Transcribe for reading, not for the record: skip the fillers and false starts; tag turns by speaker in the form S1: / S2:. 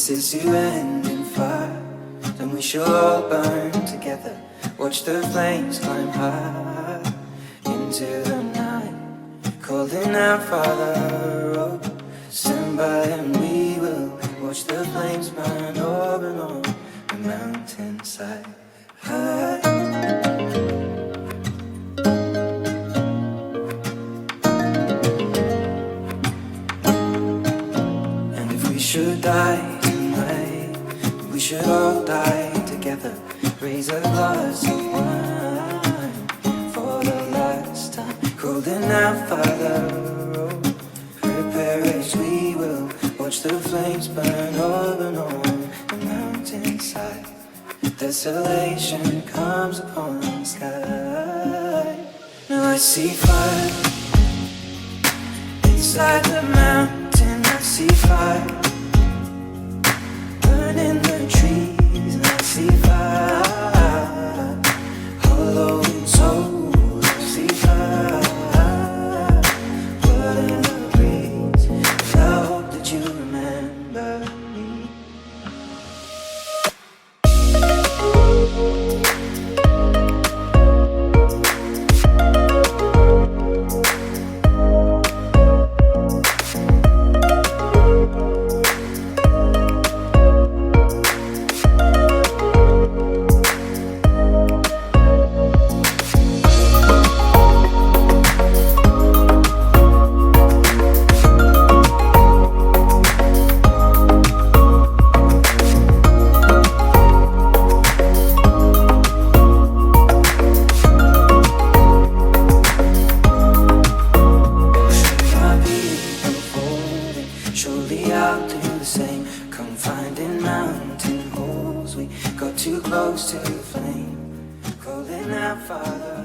S1: this is to end in fire, then we shall all burn together. Watch the flames climb high into the night, calling out, Father, oh, stand by and we will watch the flames burn over and on the mountainside. And if we should die tonight, we should all die together. Raise a glass of wine for the last time, calling out, Father, oh, prepare as we will watch the flames burn over and on the mountainside. Desolation comes upon the sky. Now I see fire inside the mountain. I see fire burning the trees, and I see fire hollow in soul. I see fire blood in the breeze. And I hope that you remember me. Surely I'll do the same. Come finding mountain holes, we got too close to the flame, calling out, Father.